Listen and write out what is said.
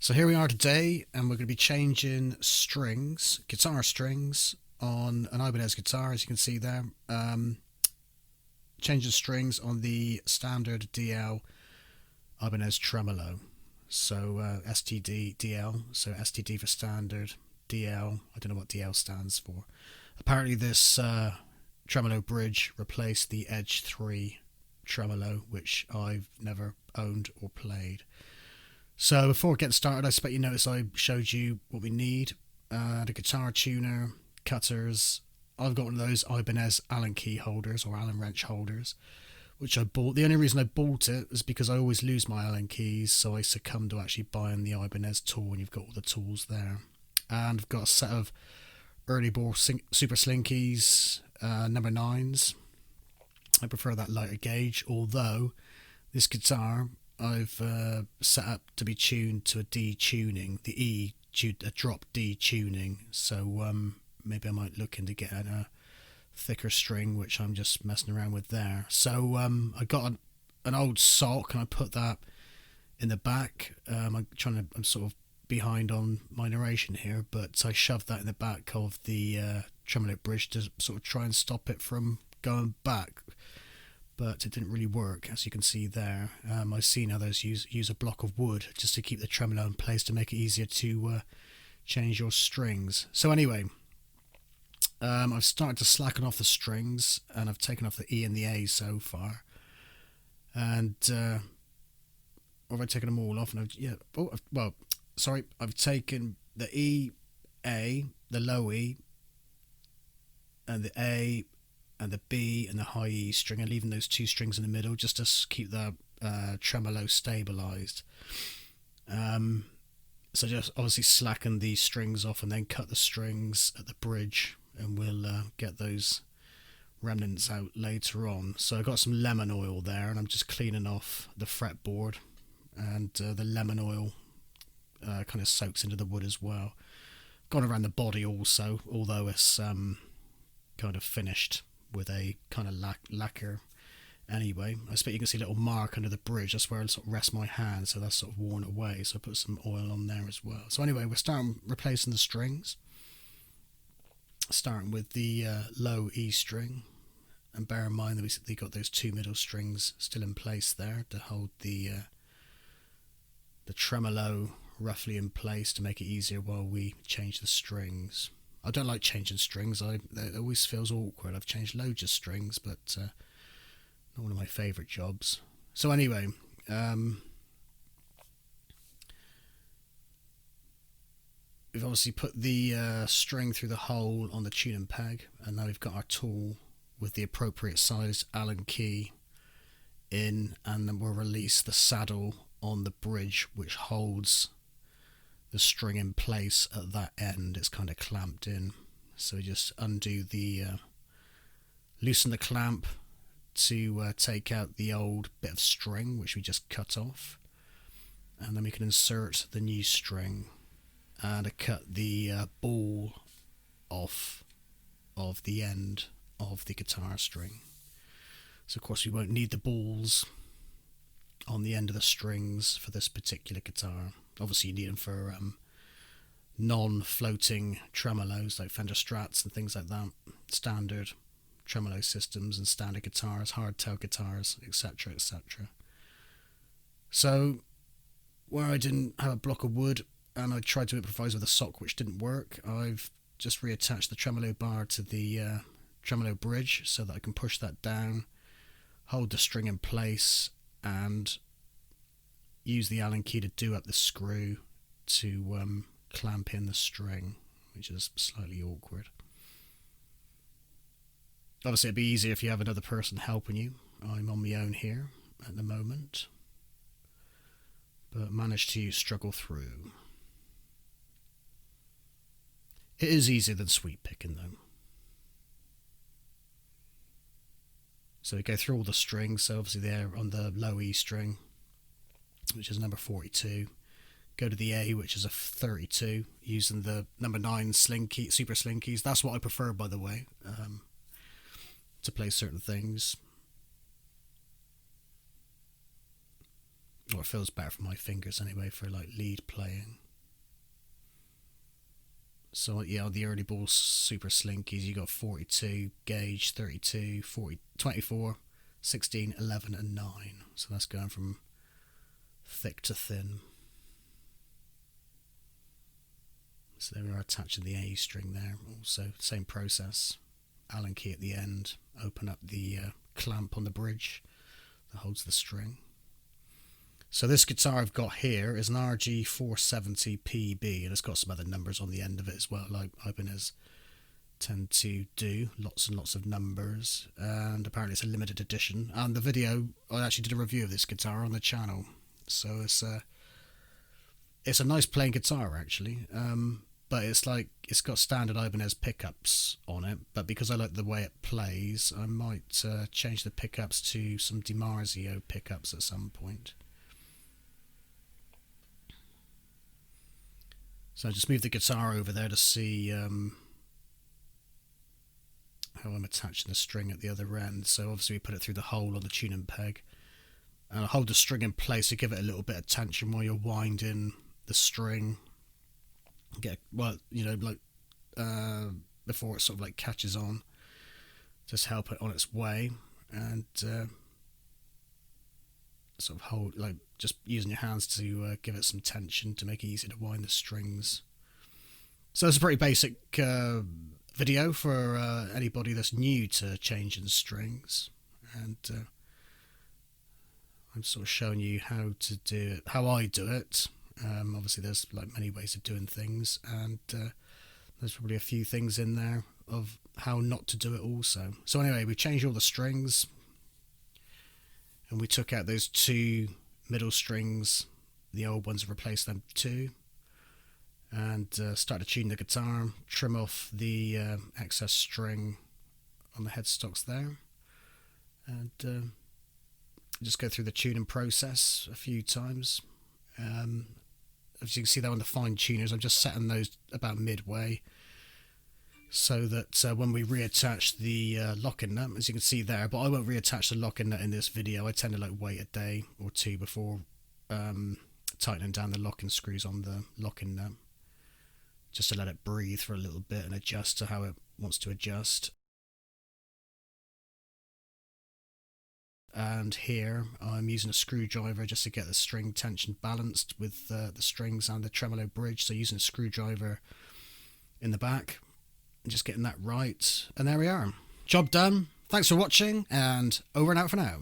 So here we are today, and we're going to be changing strings, guitar strings, on an Ibanez guitar, as you can see there. Changing strings on the standard DL Ibanez Tremolo. So STD DL, so STD for standard, DL, I don't know what DL stands for. Apparently this Tremolo bridge replaced the Edge 3 Tremolo, which I've never owned or played. So before getting started, I expect you notice I showed you what we need. The guitar tuner, cutters. I've got one of those Ibanez Allen key holders or Allen wrench holders, which I bought. The only reason I bought it is because I always lose my Allen keys, so I succumbed to actually buying the Ibanez tool, and you've got all the tools there. And I've got a set of early bore super slinkies, number 9s. I prefer that lighter gauge, although this guitar I've set up to be tuned to a D tuning, a drop D tuning, so maybe I might look into getting a thicker string, which I'm just messing around with there. So I got an old sock, and I put that in the back. I'm sort of behind on my narration here, but I shoved that in the back of the tremolo bridge to sort of try and stop it from going back. But it didn't really work, as you can see there. I've seen others use a block of wood just to keep the tremolo in place to make it easier to change your strings. So anyway, I've started to slacken off the strings, and I've taken off the E and the A so far. And or I've taken them all off, and I've taken the E, A, the low E, and the A, and the B and the high E string, and leaving those two strings in the middle just to keep the tremolo stabilized. So just obviously slacken these strings off and then cut the strings at the bridge, and we'll get those remnants out later on. So I got some lemon oil there, and I'm just cleaning off the fretboard, and the lemon oil kind of soaks into the wood as well. Gone around the body also, although it's kind of finished with a kind of lacquer anyway. I expect you can see a little mark under the bridge. That's where I sort of rest my hand, so that's sort of worn away, so I put some oil on there as well. So anyway, we're starting replacing the strings, starting with the low E string, and bear in mind that we got those two middle strings still in place there to hold the tremolo roughly in place to make it easier while we change the strings. I don't like changing strings. It always feels awkward. I've changed loads of strings, but not one of my favourite jobs. So anyway, we've obviously put the string through the hole on the tuning peg, and now we've got our tool with the appropriate sized Allen key in, and then we'll release the saddle on the bridge, which holds the string in place at that end. It's kind of clamped in, so just undo loosen the clamp to take out the old bit of string which we just cut off, and then we can insert the new string, and I cut the ball off of the end of the guitar string. So of course we won't need the balls on the end of the strings for this particular guitar. Obviously you need them for non-floating tremolos like Fender Strats and things like that, standard tremolo systems and standard guitars, hardtail guitars, etc, etc. So where I didn't have a block of wood and I tried to improvise with a sock which didn't work, I've just reattached the tremolo bar to the tremolo bridge so that I can push that down, hold the string in place, and use the Allen key to do up the screw to clamp in the string, which is slightly awkward. Obviously it'd be easier if you have another person helping you. I'm on my own here at the moment, but managed to struggle through. It is easier than sweep picking though. So we go through all the strings, so obviously they're on the low E string, which is number 42. Go to the A, which is a 32, using the number 9 slinky, super slinkies. That's what I prefer, by the way, to play certain things. Or it feels better for my fingers anyway, for like lead playing. So yeah, the early ball super slinkies, you got 42 gauge, 32, 40, 24, 16, 11 and 9. So that's going from thick to thin. So there we are, attaching the A string there. Also same process, Allen key at the end, open up the clamp on the bridge that holds the string. So this guitar I've got here is an RG 470 PB, and it's got some other numbers on the end of it as well, like Ibanez tend to do, lots and lots of numbers, and apparently it's a limited edition. And the video, I actually did a review of this guitar on the channel, so it's a nice playing guitar actually, but it's got standard Ibanez pickups on it, but because I like the way it plays, I might change the pickups to some DiMarzio pickups at some point. So I just moved the guitar over there to see how I'm attaching the string at the other end. So obviously we put it through the hole on the tuning peg, and I hold the string in place to give it a little bit of tension while you're winding the string. Get before it sort of like catches on, just help it on its way, and sort of hold, like just using your hands to give it some tension to make it easy to wind the strings. So it's a pretty basic video for anybody that's new to changing strings, and I'm sort of showing you how to do it, how I do it. Obviously there's like many ways of doing things, and there's probably a few things in there of how not to do it also. So anyway, we changed all the strings, and we took out those two middle strings, the old ones, replaced them too, and started to tune the guitar, trim off the excess string on the headstocks there, and just go through the tuning process a few times. As you can see there on the fine tuners, I'm just setting those about midway, so that when we reattach the locking nut, as you can see there, but I won't reattach the locking nut in this video. I tend to like wait a day or two before tightening down the locking screws on the locking nut, just to let it breathe for a little bit and adjust to how it wants to adjust. And here I'm using a screwdriver just to get the string tension balanced with the strings and the tremolo bridge, so using a screwdriver in the back and just getting that right, and there we are, job done. Thanks for watching, and over and out for now.